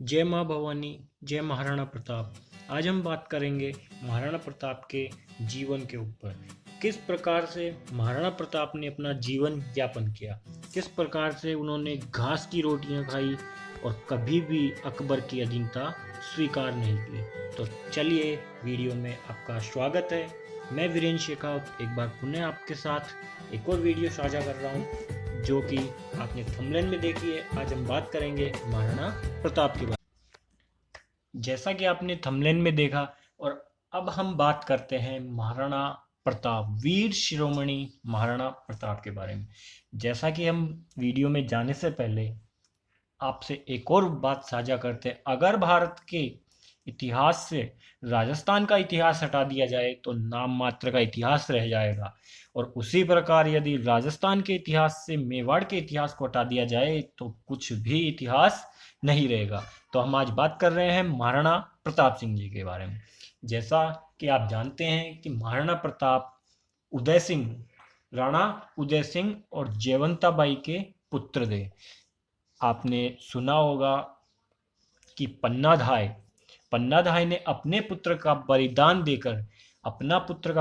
जय माँ भवानी, जय महाराणा प्रताप। आज हम बात करेंगे महाराणा प्रताप के जीवन के ऊपर। किस प्रकार से महाराणा प्रताप ने अपना जीवन यापन किया, किस प्रकार से उन्होंने घास की रोटियां खाई और कभी भी अकबर की अधीनता स्वीकार नहीं की। तो चलिए, वीडियो में आपका स्वागत है। मैं वीरेंद्र शेखावत एक बार पुनः आपके साथ एक और वीडियो साझा कर रहा हूँ, जो कि आपने थंबनेल में देखी है। आज हम बात करेंगे महाराणा प्रताप के बारे में। जैसा कि आपने थंबनेल में देखा, और अब हम बात करते हैं महाराणा प्रताप, वीर शिरोमणि महाराणा प्रताप के बारे में। जैसा कि हम वीडियो में जाने से पहले आपसे एक और बात साझा करते हैं। अगर भारत के इतिहास से राजस्थान का इतिहास हटा दिया जाए तो नाम मात्र का इतिहास रह जाएगा, और उसी प्रकार यदि राजस्थान के इतिहास से मेवाड़ के इतिहास को हटा दिया जाए तो कुछ भी इतिहास नहीं रहेगा। तो हम आज बात कर रहे हैं महाराणा प्रताप सिंह जी के बारे में। जैसा कि आप जानते हैं कि महाराणा प्रताप उदय सिंह, राणा उदय सिंह और जयवंताबाई के पुत्र थे। आपने सुना होगा कि पन्नाधाय ने अपना पुत्र का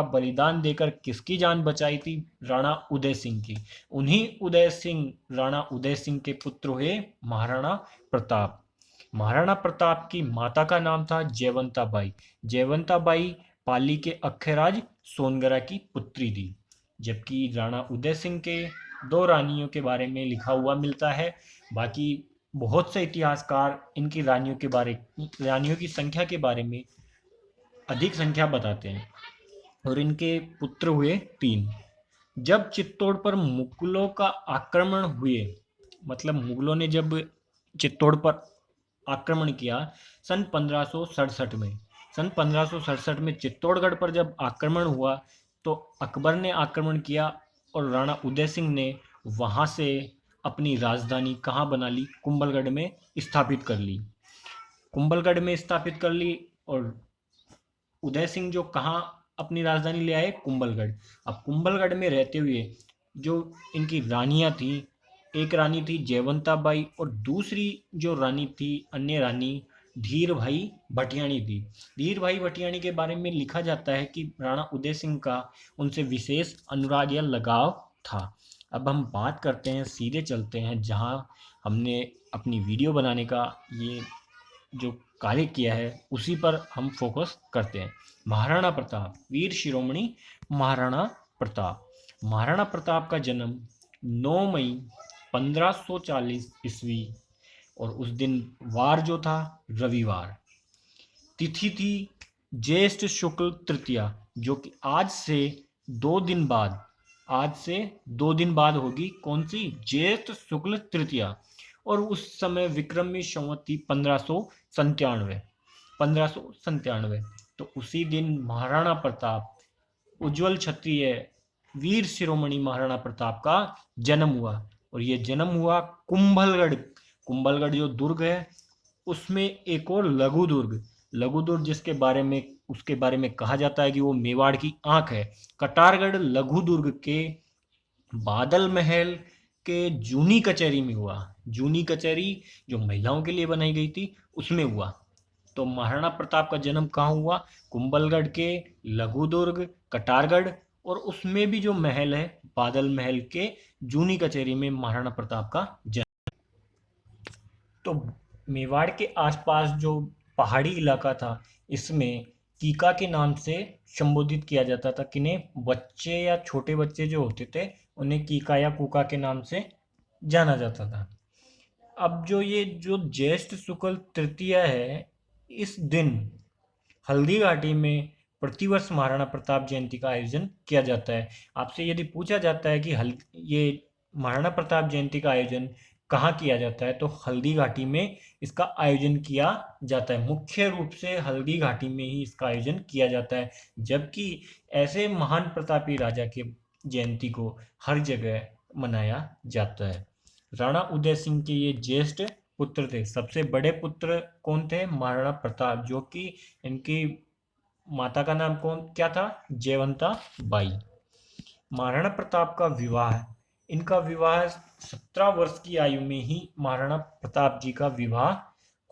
बलिदान देकर किसकी जान बचाई थी? राणा उदय सिंह की। उन्हीं उदय सिंह, राणा उदय सिंह के पुत्र हुए महाराणा प्रताप। महाराणा प्रताप की माता का नाम था जयवंताबाई। जयवंताबाई पाली के अखेराज सोनगरा की पुत्री थी। जबकि राणा उदय सिंह के दो रानियों के बारे में लिखा हुआ मिलता है। बाकी बहुत से इतिहासकार इनकी रानियों की संख्या के बारे में अधिक संख्या बताते हैं, और इनके पुत्र हुए 3। जब चित्तौड़ पर मुगलों का आक्रमण हुए, मतलब मुगलों ने जब चित्तौड़ पर आक्रमण किया सन 1567 में चित्तौड़गढ़ पर जब आक्रमण हुआ, तो अकबर ने आक्रमण किया और राणा उदय सिंह ने वहां से अपनी राजधानी कहाँ बना ली? कुंभलगढ़ में स्थापित कर ली। और उदय सिंह जो कहाँ अपनी राजधानी ले आए? कुंभलगढ़। अब कुंभलगढ़ में रहते हुए जो इनकी रानियां थी, एक रानी थी जयवंताबाई और दूसरी जो रानी थी, अन्य रानी धीर भाई भटियाणी थी। धीर भाई भटियाणी के बारे में लिखा जाता है कि राणा उदय सिंह का उनसे विशेष अनुराग या लगाव था। अब हम बात करते हैं, सीधे चलते हैं जहां हमने अपनी वीडियो बनाने का ये जो कार्य किया है उसी पर हम फोकस करते हैं। महाराणा प्रताप, वीर शिरोमणि महाराणा प्रताप। महाराणा प्रताप का जन्म 9 मई 1540 ईस्वी, और उस दिन वार जो था रविवार, तिथि थी ज्येष्ठ शुक्ल तृतीया, जो कि आज से 2 दिन बाद होगी। कौन सी? ज्येष्ठ शुक्ल तृतीया। और उस समय विक्रमी संवत थी 1597। तो उसी दिन महाराणा प्रताप, उज्जवल क्षत्रिय वीर शिरोमणि महाराणा प्रताप का जन्म हुआ। और ये जन्म हुआ कुंभलगढ़ जो दुर्ग है उसमें एक और लघु दुर्ग उसके बारे में कहा जाता है कि वो मेवाड़ की आंख है। कटारगढ़ लघु दुर्ग के बादल महल के जूनी कचहरी में हुआ। जूनी कचहरी जो महिलाओं के लिए बनाई गई थी उसमें हुआ। तो महाराणा प्रताप का जन्म कहाँ हुआ? कुंभलगढ़ के लघु दुर्ग, कटारगढ़, और उसमें भी जो महल है बादल महल के जूनी कचहरी में महाराणा प्रताप का जन्म। तो मेवाड़ के आसपास जो पहाड़ी इलाका था, इसमें कीका के नाम से संबोधित किया जाता था। किन्हें? बच्चे या छोटे बच्चे जो होते थे उन्हें कीका या कूका के नाम से जाना जाता था। अब जो ज्येष्ठ शुक्ल तृतीया है, इस दिन हल्दी घाटी में प्रतिवर्ष महाराणा प्रताप जयंती का आयोजन किया जाता है। आपसे यदि पूछा जाता है कि ये महाराणा प्रताप जयंती का आयोजन कहाँ किया जाता है, तो हल्दी घाटी में इसका आयोजन किया जाता है। मुख्य रूप से हल्दी घाटी में ही इसका आयोजन किया जाता है, जबकि ऐसे महान प्रतापी राजा के जयंती को हर जगह मनाया जाता है। राणा उदय सिंह के ये ज्येष्ठ पुत्र थे। सबसे बड़े पुत्र कौन थे? महाराणा प्रताप, जो कि इनकी माता का नाम क्या था? जयवंता बाई। महाराणा प्रताप का विवाह, इनका विवाह 17 वर्ष की आयु में ही महाराणा प्रताप जी का विवाह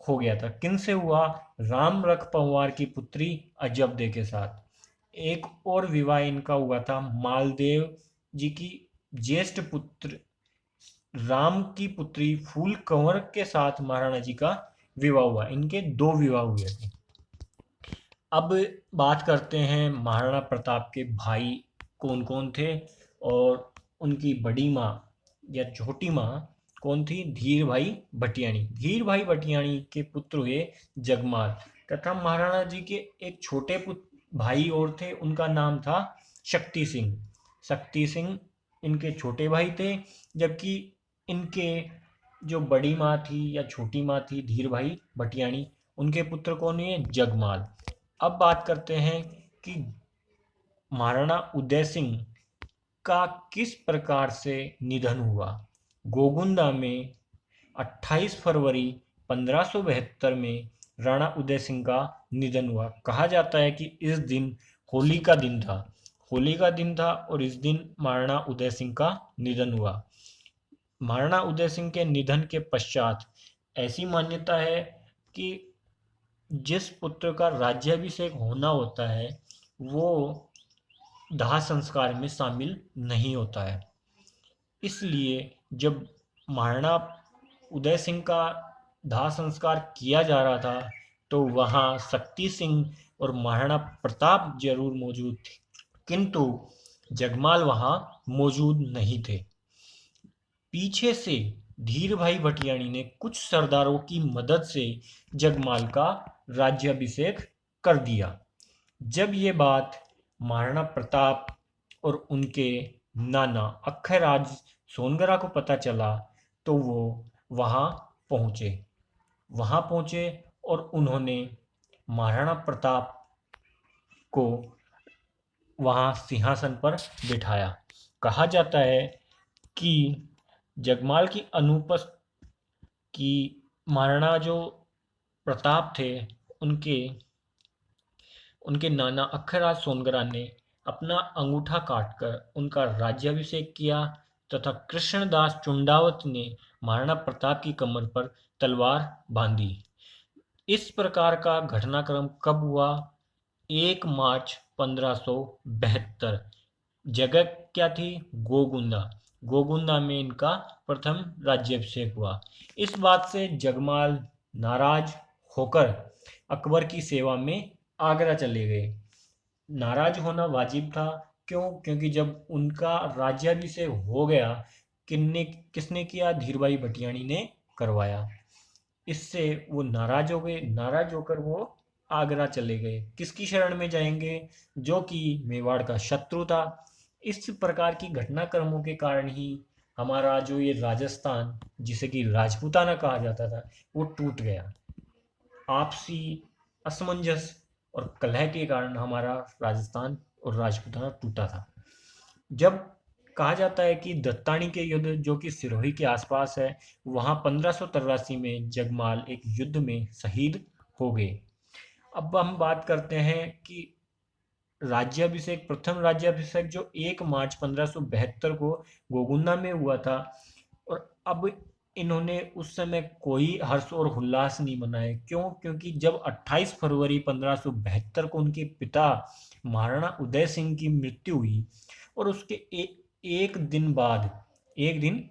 हो गया था। किनसे हुआ? राम रख पंवार की पुत्री अजबदे के साथ। एक और विवाह इनका हुआ था मालदेव जी की ज्येष्ठ पुत्र राम की पुत्री फूल कंवर के साथ महाराणा जी का विवाह हुआ। इनके दो विवाह हुए थे। अब बात करते हैं महाराणा प्रताप के भाई कौन कौन थे और उनकी बड़ी माँ या छोटी माँ कौन थी? धीर भाई भटियाणी। धीर भाई भटियाणी के पुत्र हुए जगमाल तथा महाराणा जी के एक छोटे पुत्र भाई और थे, उनका नाम था शक्ति सिंह। शक्ति सिंह इनके छोटे भाई थे, जबकि इनके जो बड़ी माँ थी या छोटी माँ थी धीर भाई भटियाणी, उनके पुत्र कौन हुए? जगमाल। अब बात करते हैं कि महाराणा उदय सिंह का किस प्रकार से निधन हुआ। गोगुंदा में 28 फरवरी 1572 में राणा उदय सिंह का निधन हुआ। कहा जाता है कि इस दिन होली का दिन था। होली का दिन था और इस दिन महाराणा उदय सिंह का निधन हुआ। महाराणा उदय सिंह के निधन के पश्चात ऐसी मान्यता है कि जिस पुत्र का राज्याभिषेक होना होता है वो दाह संस्कार में शामिल नहीं होता है। इसलिए जब महाराणा उदय सिंह का दाह संस्कार किया जा रहा था तो वहाँ शक्ति सिंह और महाराणा प्रताप जरूर मौजूद थे, किंतु जगमाल वहाँ मौजूद नहीं थे। पीछे से धीर भाई भटियाणी ने कुछ सरदारों की मदद से जगमाल का राज्याभिषेक कर दिया। जब ये बात महाराणा प्रताप और उनके नाना अक्खैराज सोनगरा को पता चला तो वो वहाँ पहुँचे और उन्होंने महाराणा प्रताप को वहाँ सिंहासन पर बिठाया। कहा जाता है कि जगमाल की कि महाराणा जो प्रताप थे उनके नाना अक्खैराज सोनगरा ने अपना अंगूठा काटकर उनका राज्याभिषेक किया तथा कृष्णदास चुंडावत ने महाराणा प्रताप की कमर पर तलवार बांधी। इस प्रकार का घटनाक्रम कब हुआ? 1 मार्च 1572। जगह क्या थी? गोगुंदा में इनका प्रथम राज्याभिषेक हुआ। इस बात से जगमाल नाराज होकर अकबर की सेवा में आगरा चले गए। नाराज होना वाजिब था। क्यों? क्योंकि जब उनका राज्याभिषेक हो गया, किसने किया? धीर भाई भटियाणी ने करवाया। इससे वो नाराज हो गए। नाराज होकर वो आगरा चले गए। किसकी शरण में जाएंगे? जो कि मेवाड़ का शत्रु था। इस प्रकार की घटनाक्रमों के कारण ही हमारा जो ये राजस्थान, जिसे कि राजपूताना कहा जाता था, वो टूट गया। आपसी असमंजस और कलह के कारण हमारा राजस्थान और राजपूताना टूटा था। जब कहा जाता है कि दत्तानी के युद्ध जो कि सिरोही के आसपास है, वहाँ 1583 में जगमाल एक युद्ध में शहीद हो गए। अब हम बात करते हैं कि प्रथम राज्याभिषेक जो 1 मार्च 1572 को गोगुंदा में हुआ था, और अब इन्होंने उस समय कोई हर्ष और उल्लास नहीं मनाए। क्यों? क्योंकि जब 28 फरवरी 1572 को उनके पिता महाराणा उदय सिंह की मृत्यु हुई और उसके एक दिन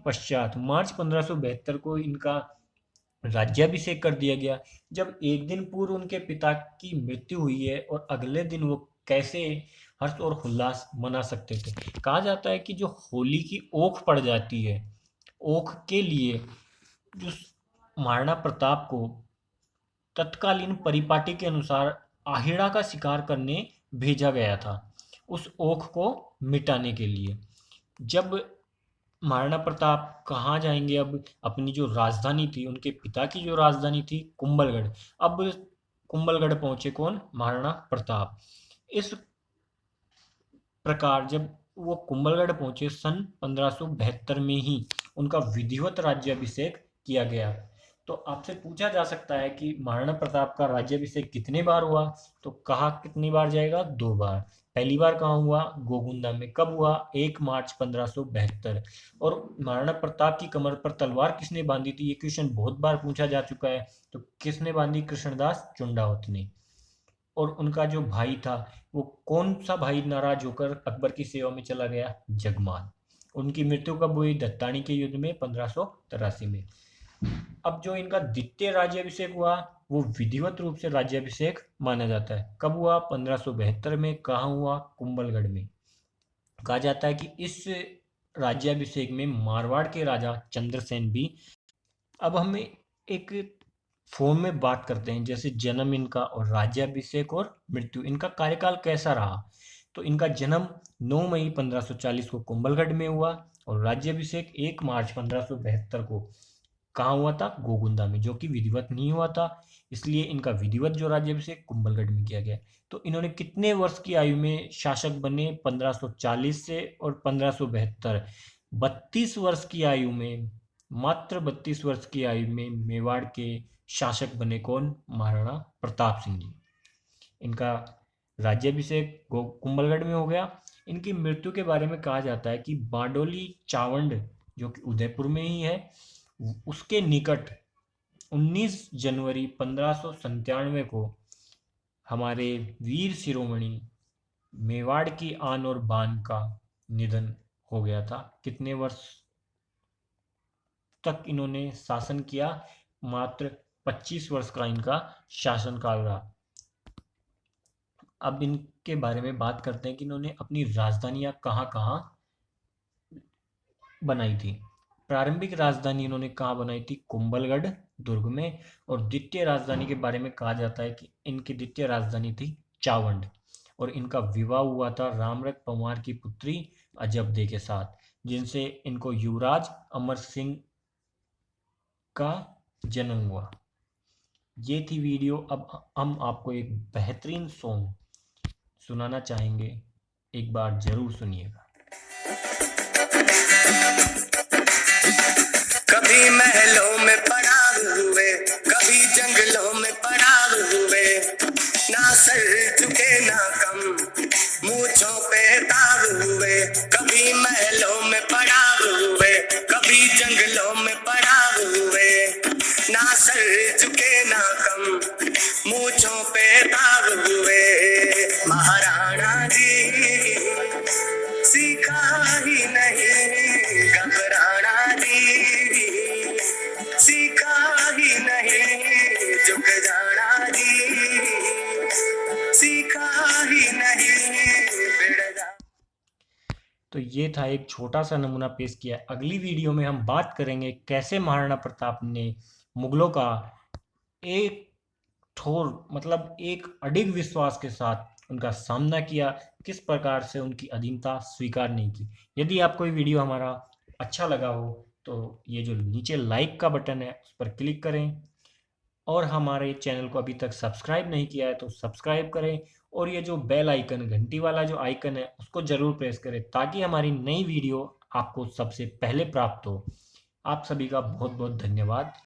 पश्चात मार्च 1572 को इनका राज्याभिषेक कर दिया गया। जब एक दिन पूर्व उनके पिता की मृत्यु हुई है और अगले दिन वो कैसे हर्ष और उल्लास मना सकते थे? कहा जाता है कि जो होली की ओख पड़ जाती है, ओख के लिए जो महाराणा प्रताप को तत्कालीन परिपाटी के अनुसार आहिड़ा का शिकार करने भेजा गया था, उस ओख को मिटाने के लिए। जब महाराणा प्रताप कहाँ जाएंगे? अब अपनी जो राजधानी थी, उनके पिता की जो राजधानी थी कुंभलगढ़, अब कुंभलगढ़ पहुंचे कौन? महाराणा प्रताप। इस प्रकार जब वो कुंभलगढ़ पहुंचे सन 1572 में ही उनका विधिवत राज्याभिषेक किया गया। तो आपसे पूछा जा सकता है कि महाराणा प्रताप का राज्याभिषेक कितने बार हुआ, तो कहा कितनी बार जाएगा, 2 बार। पहली बार कहाँ हुआ, गोगुंदा में। कब हुआ, 1 मार्च 1572। और महाराणा प्रताप की कमर पर तलवार किसने बांधी थी, ये क्वेश्चन बहुत बार पूछा जा चुका है। तो किसने बांधी, कृष्णदास चुंडावत ने। और उनका जो भाई था, वो कौन सा भाई नाराज होकर अकबर की सेवा में चला गया, जगमान। उनकी मृत्यु कब हुई, दत्तानी के युद्ध में 1583 में। अब जो इनका द्वितीय राज्याभिषेक हुआ, वो विधिवत रूप से राज्याभिषेक माना जाता है। कब हुआ, 1572 में। कहाँ हुआ, कुंभलगढ़ में। कहा जाता है कि इस राज्याभिषेक में मारवाड़ के राजा चंद्रसेन भी। अब हमें एक फॉर्म में बात करते हैं, जैसे जन्म इनका और राज्याभिषेक और मृत्यु, इनका कार्यकाल कैसा रहा। तो इनका जन्म 9 मई 1540 को कुंभलगढ़ में हुआ और राज्याभिषेक 1 मार्च 1572 को कहाँ हुआ था, गोगुंदा में, जो कि विधिवत नहीं हुआ था। इसलिए इनका विधिवत जो राज्याभिषेक कुंभलगढ़ में किया गया। तो इन्होंने कितने वर्ष की आयु में शासक बने, 1540 से और 1572, 32 वर्ष की आयु में, मात्र 32 वर्ष की आयु में मेवाड़ के शासक बने। कौन, महाराणा प्रताप सिंह जी। इनका राज्याभिषेक कुंभलगढ़ में हो गया। इनकी मृत्यु के बारे में कहा जाता है कि बारडोली चावंड, जो कि उदयपुर में ही है, उसके निकट 19 जनवरी 1597 को हमारे वीर शिरोमणि मेवाड़ की आन और बान का निधन हो गया था। कितने वर्ष तक इन्होंने शासन किया, मात्र 25 वर्ष का इनका शासनकाल रहा। अब इनके बारे में बात करते हैं कि इन्होंने अपनी राजधानियां कहाँ कहाँ बनाई थी। प्रारंभिक राजधानी इन्होंने कहाँ बनाई थी, कुंभलगढ़ दुर्ग में। और द्वितीय राजधानी के बारे में कहा जाता है कि इनकी द्वितीय राजधानी थी चावंड। और इनका विवाह हुआ था रामरख पंवार की पुत्री अजबदे के साथ, जिनसे इनको युवराज अमर सिंह का जन्म हुआ। ये थी वीडियो। अब हम आपको एक बेहतरीन सॉन्ग सुनाना चाहेंगे, एक बार जरूर सुनिएगा। कभी महलों में पड़ाव हुए, कभी जंगलों में पड़ाव हुए, ना सर झुके ना कम, मूंछों पे ताव हुए। कभी महलों में पड़ाव हुए, कभी जंगलों में पड़ाव हुए, ना सर झुके ना कम, मूंछों पे ताव हुए। महाराणा जी सीखा ही नहीं घबराना जी, सीखा ही नहीं झुक जाना जी, सीखा ही नहीं बिड़ जा। तो ये था एक छोटा सा नमूना पेश किया। अगली वीडियो में हम बात करेंगे कैसे महाराणा प्रताप ने मुगलों का एक ठोर मतलब एक अडिग विश्वास के साथ उनका सामना किया, किस प्रकार से उनकी अधीनता स्वीकार नहीं की। यदि आपको ये वीडियो हमारा अच्छा लगा हो तो ये जो नीचे लाइक का बटन है उस पर क्लिक करें, और हमारे चैनल को अभी तक सब्सक्राइब नहीं किया है तो सब्सक्राइब करें, और ये जो बेल आइकन, घंटी वाला जो आइकन है, उसको जरूर प्रेस करें ताकि हमारी नई वीडियो आपको सबसे पहले प्राप्त हो। आप सभी का बहुत बहुत धन्यवाद।